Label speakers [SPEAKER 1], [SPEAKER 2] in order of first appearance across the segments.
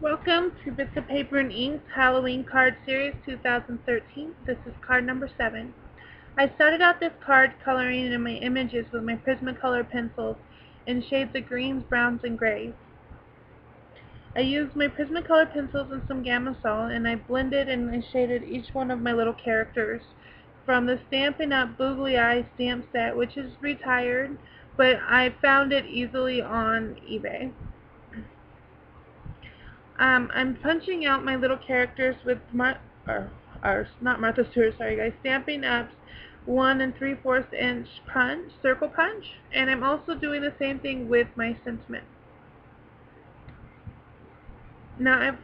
[SPEAKER 1] Welcome to Bits of Paper and Ink's Halloween Card Series 2013. This is card number 7. I started out this card coloring in my images with my Prismacolor pencils in shades of greens, browns, and grays. I used my Prismacolor pencils and some Gamma-Sol, and I blended and I shaded each one of my little characters from the Stampin' Up! Booglie Eye stamp set, which is retired, but I found it easily on eBay. I'm punching out my little characters with not Martha Stewart, sorry guys, Stampin' Up's 1 3/4 inch punch, circle punch, and I'm also doing the same thing with my sentiment. Now I'm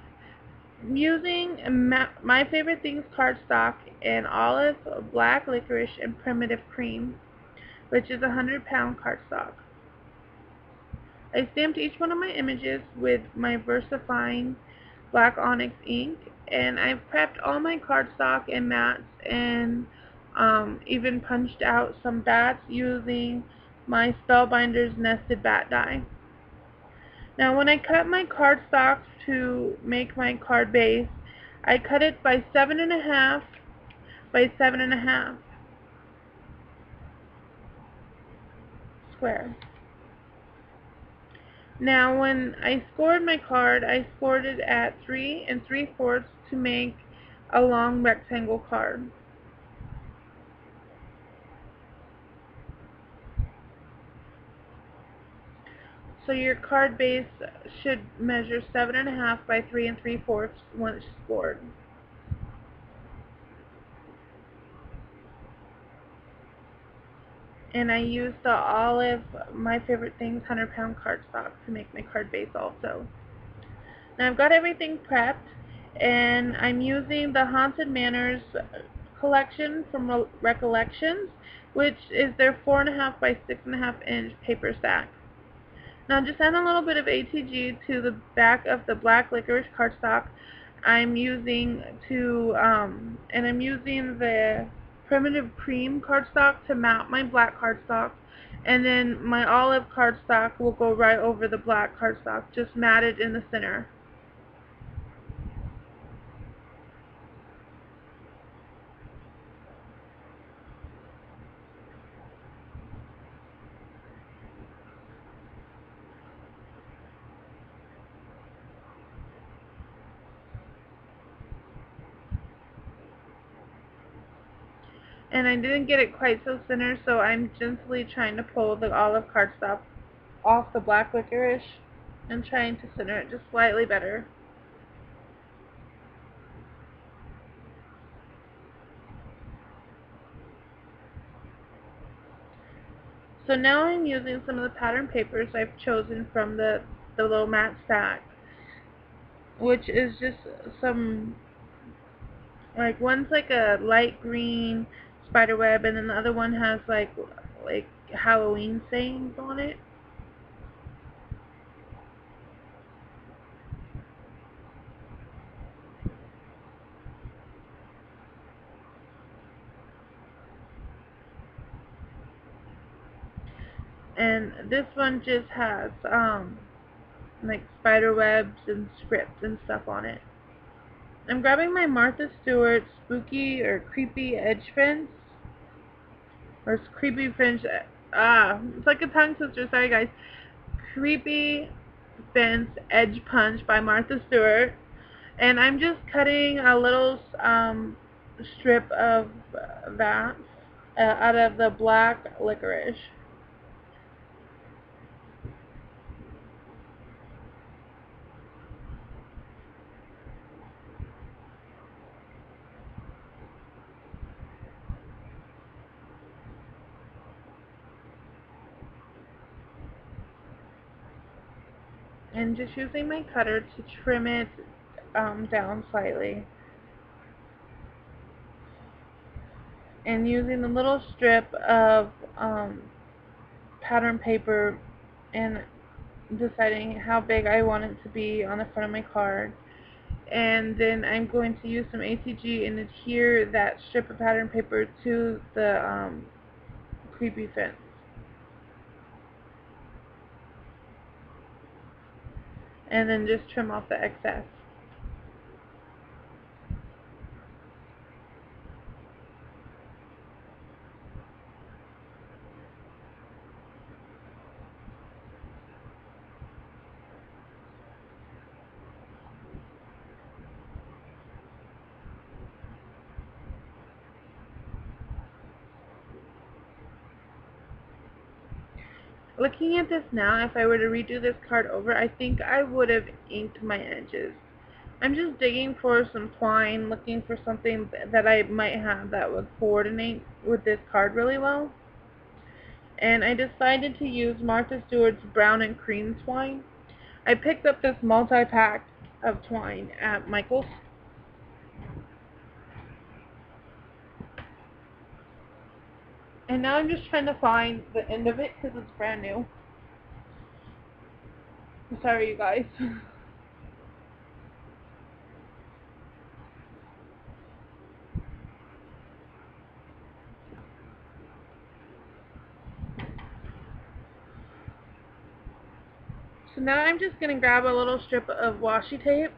[SPEAKER 1] using My Favorite Things cardstock and olive, black licorice, and primitive cream, which is 100-pound cardstock. I stamped each one of my images with my VersaFine black onyx ink, and I've prepped all my cardstock and mats and even punched out some bats using my Spellbinder's nested bat die. Now when I cut my cardstock to make my card base, I cut it by 7.5 by 7.5 square. Now when I scored my card, I scored it at 3 3/4 to make a long rectangle card. So your card base should measure 7.5 by 3 3/4 once scored. And I used the olive My Favorite Things 100-pound cardstock to make my card base also. Now I've got everything prepped, and I'm using the Haunted Manors collection from Recollections, which is their 4.5 by 6.5 inch paper stack. Now just add a little bit of ATG to the back of the black licorice cardstock. I'm using the primitive cream cardstock to mount my black cardstock, and then my olive cardstock will go right over the black cardstock, just matted in the center. And I didn't get it quite so center, so I'm gently trying to pull the olive cardstock off the black licorice and trying to center it just slightly better. So now I'm using some of the pattern papers I've chosen from the little matte stack, which is just some, like, one's like a light green spider web, and then the other one has like Halloween sayings on it. And this one just has like spider webs and script and stuff on it. I'm grabbing my Martha Stewart spooky or creepy edge fence, or creepy fence. It's like a tongue twister. Sorry guys. Creepy Fence Edge Punch by Martha Stewart, and I'm just cutting a little strip of that out of the black licorice. And just using my cutter to trim it down slightly. And using the little strip of pattern paper and deciding how big I want it to be on the front of my card. And then I'm going to use some ATG and adhere that strip of pattern paper to the creepy fence. and then just trim off the excess. Looking at this now, if I were to redo this card over, I think I would have inked my edges. I'm just digging for some twine, looking for something that I might have that would coordinate with this card really well. And I decided to use Martha Stewart's brown and cream twine. I picked up this multi-pack of twine at Michael's. And now I'm just trying to find the end of it because it's brand new. I'm sorry, you guys. So now I'm just going to grab a little strip of washi tape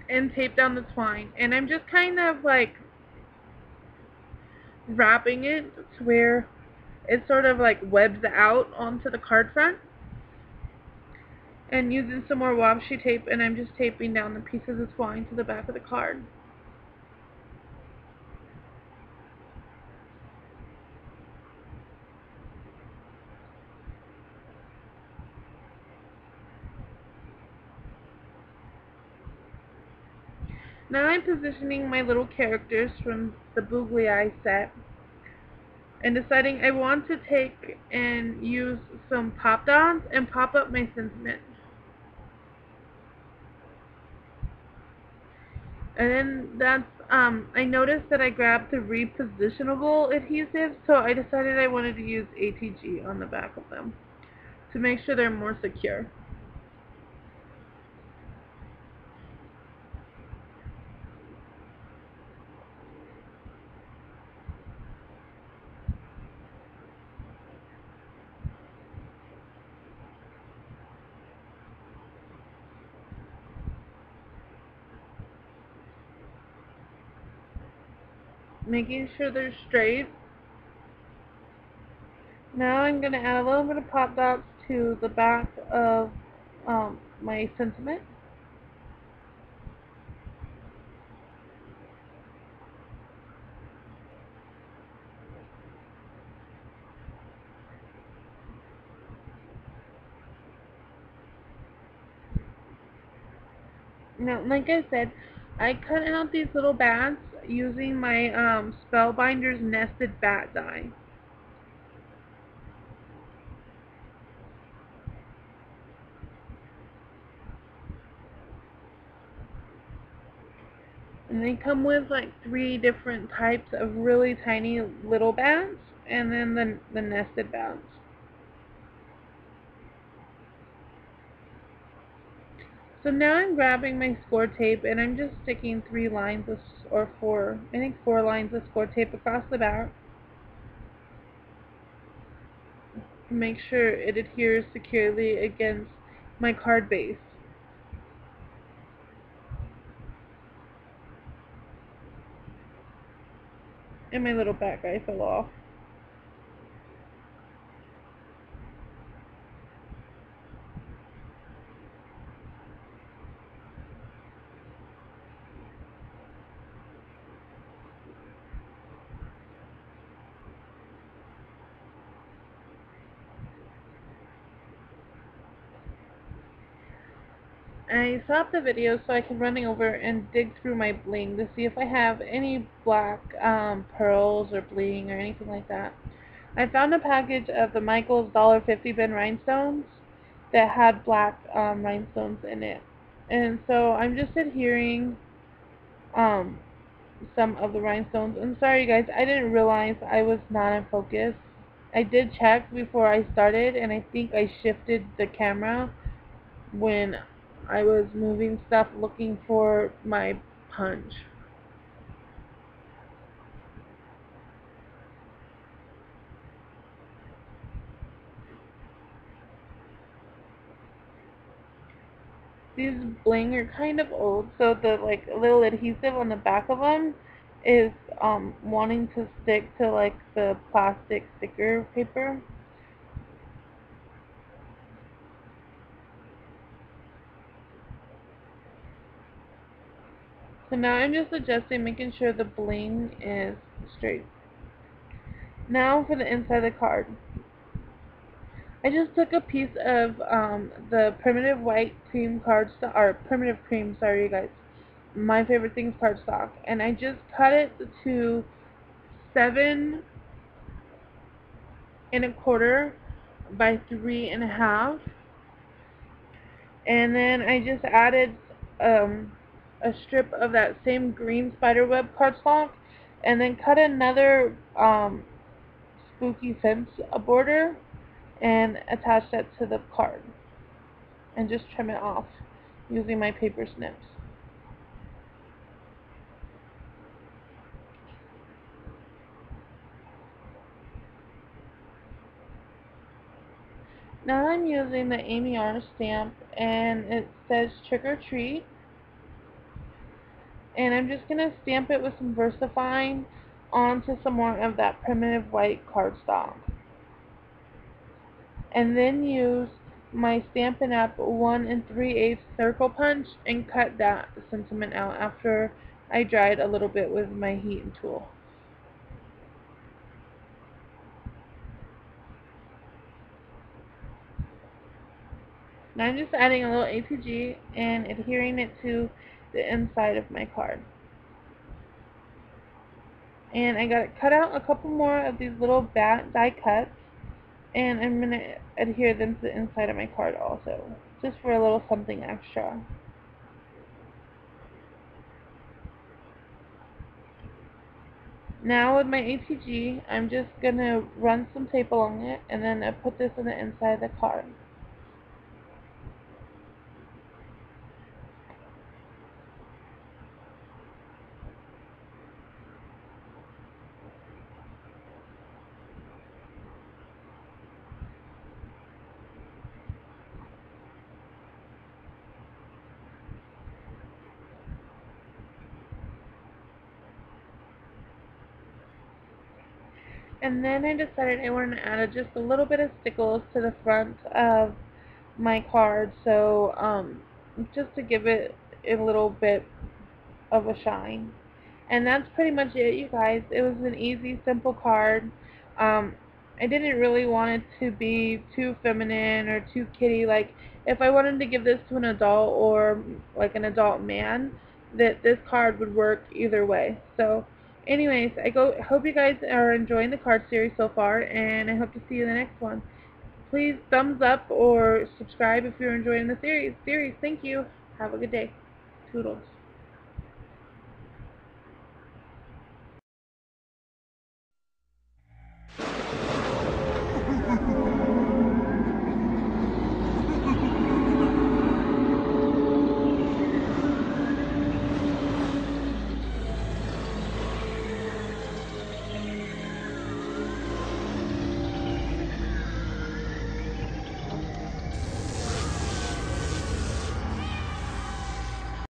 [SPEAKER 1] and tape down the twine. And I'm just kind of like wrapping it to where it sort of like webs out onto the card front. And using some more washi tape, and I'm just taping down the pieces of twine to the back of the card. Now I'm positioning my little characters from the booglie set and deciding I want to take and use some pop dots and pop up my sentiment. And then I noticed that I grabbed the repositionable adhesive, so I decided I wanted to use ATG on the back of them to make sure they're more secure. Making sure they're straight. Now I'm going to add a little bit of pop dots to the back of my sentiment. Now, like I said, I cut out these little bats using my Spellbinder's nested bat die. And they come with like 3 different types of really tiny little bats, and then the nested bats. So now I'm grabbing my score tape and I'm just sticking 3 lines of, or 4, I think 4 lines of score tape across the back to make sure it adheres securely against my card base. And my little bat guy fell off. I stopped the video so I could run over and dig through my bling to see if I have any black pearls or bling or anything like that. I found a package of the Michael's $1.50 bin rhinestones that had black rhinestones in it. And so I'm just adhering um, some of the rhinestones. I'm sorry guys, I didn't realize I was not in focus. I did check before I started, and I think I shifted the camera when I was moving stuff looking for my punch. These bling are kind of old, so the like little adhesive on the back of them is wanting to stick to like the plastic sticker paper. So now I'm just adjusting, making sure the bling is straight. Now for the inside of the card. I just took a piece of the primitive white cream cardstock, or primitive cream, sorry you guys, my favorite things cardstock, and I just cut it to 7 1/4 by 3 1/2, and then I just added a strip of that same green spiderweb cardstock, and then cut another spooky fence border and attach that to the card, and just trim it off using my paper snips. Now I'm using the Amy R stamp, and it says trick or treat, and I'm just going to stamp it with some VersaFine onto some more of that primitive white cardstock, and then use my Stampin' Up! 1 3/8 circle punch and cut that sentiment out after I dried a little bit with my heating tool. Now I'm just adding a little ATG and adhering it to the inside of my card. And I got it cut out a couple more of these little bat die cuts, and I'm going to adhere them to the inside of my card also, just for a little something extra. Now with my ATG, I'm just going to run some tape along it, and then I put this in the inside of the card. And then I decided I wanted to add just a little bit of stickles to the front of my card, so just to give it a little bit of a shine. And that's pretty much it, you guys. It was an easy, simple card. I didn't really want it to be too feminine or too kiddie. Like, if I wanted to give this to an adult or like an adult man, that this card would work either way. So anyways, hope you guys are enjoying the card series so far, and I hope to see you in the next one. Please thumbs up or subscribe if you're enjoying the series. Thank you. Have a good day. Toodles.